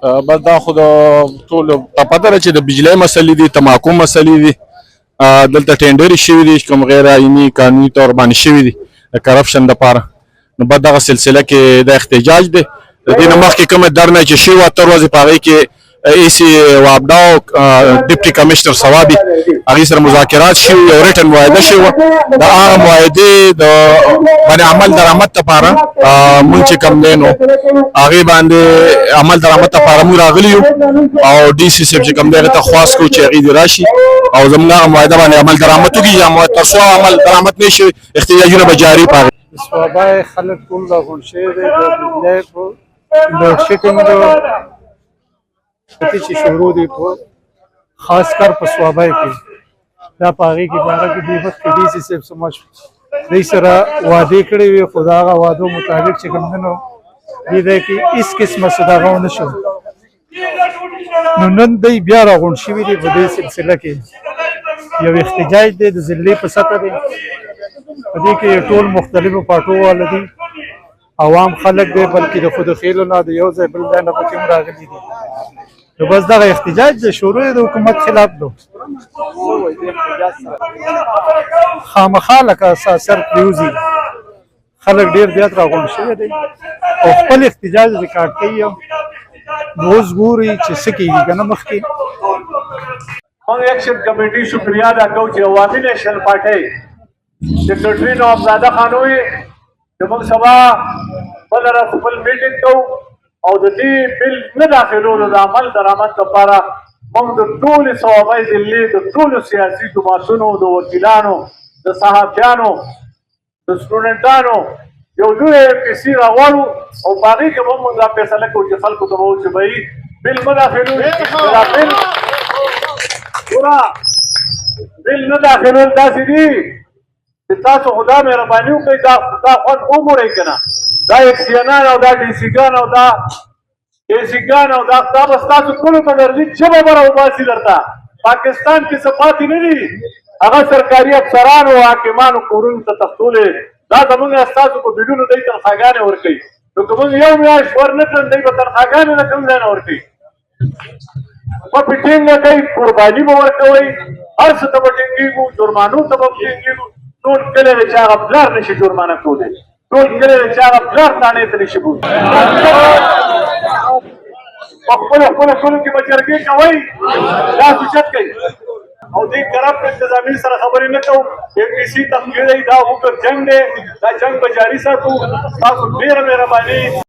بس دا خو د ټولو ته پته ده چې د بجلۍ مسلې دي، تماکو مسلې دي، دلته ټینډرې شوي دي چې کوم غیر آئیني قانوني طور باندې شوي دي د کرپشن دپاره. نو بعد دغه سلسله کې د احتجاج دی. د دې نه مخکې کومه درنه چې شوې وه اتر ورځې په هغې کې ای سی وابډا او ډپټي کمشنر ثوابي هغې سره مذاکرات شوي، یو ریټن معاهده شوې وه. د هغه معاهدې د باندې عمل درآمد دپاره مونږ چې کوم دی نو هغې باندې عمل درآمد دپاره مونږ راغلي یو او ډي سی صاحب چې کوم دی هغې ته خواست کوو چې هغې دې راشي او زموږ هغه معاهده باندې عمل درآمد وکړي، یا تر څو عمل درآمد نه شي احتجاجونه به جاري په هغې. صوابای خلک ټول راغونډ شوي دي د بجلۍ په لوډ شیډینګ پکې چې شروع دي په خاص کر په صوابای کې دا په هغې کې په هغه کې دې وخت کې ډي سی صاحب سمج دوی سره وعدې کړې وې خو د هغه وعدو مطابق چې کوم دی نو دې ځای کې هېڅ قسمه څه دغه ونه شو. نو نن دوی بیا راغونډ شوي دي په دې سلسله کې یو احتجاج دی د ضلعې په سطح دی. په دې کې ټول مختلفو پارټو والا دي، عوام خلک دی، بلکې د خود خیلو نه د یو ځای بل ځای نه پکې هم راغلي دي. نو بس دغه احتجاج د شروع د حکومت خلاف دی. خامخا لکه سر پریوزي خلک ډېر زیات راغونډ شوي دي او خپل احتجاج ریکارډ کوي. نو اوس ګوري چې څه کېږي که نه مخکې موږ ایکشن کمیټي شکریه ادا کوو چې عوامي نیشنل پارټۍ سیکرټري نوابزاده خان وویل چې موږ سبا بله ورځ خپل میټینګ کوو او د دې بل نه داخلولو د عمل درآمد لپاره موږ د ټولې صوابۍ ضلعې د ټولو سیاسي جماعتونو د وکیلانو د صحافیانو د سټوډنټانو یو لوی پیسې راغواړو او په هغې کې به موږ دا فیصله کوو چې خلکو ته به ووایو چې بهي بل مه داخلوئ، دا بل نه داخلول داسې دي چې تاسو خو دا مهرباني وکړئ دا خوند وګورئ که نه. دا اکسیانان او دا ډیسیګان او دا ایسیګان او دا به ستاسو ټولو ته درځي، ژبه به راوباسي درته. پاکستان کې څه پاتې نه دي، هغه سرکاري افسرانو او حاکمانو کورونو ته تښتولې. دا زموږ ستاسو په بیډونو دوی تنخواګانې ورکوي. نو که موږ یو میاشت ورنه کړم دوی به تنخواګانې له کوم ځای نه ورکوي. په ټینګه کوي، قرباني به ورکوئ، هر څه ته به ټینګېږو، جرمانو ته به ټینګېږو. ټول کلی دی چې هغه پلار نشي جرمانه کولی، ټول کلی دی چې هغه پلار تانې ته نشي بوتلی. په خپلو کلو کې به جرګې کوئ، لاس اوچت کوئ او دې کرپټ انتظامي سره خبرې نه کوو. ایم پي سي تقویه دی، دا وګړ جنګ دی، دا جنګ به جاري ساتو. تاسو ډېره مهرباني.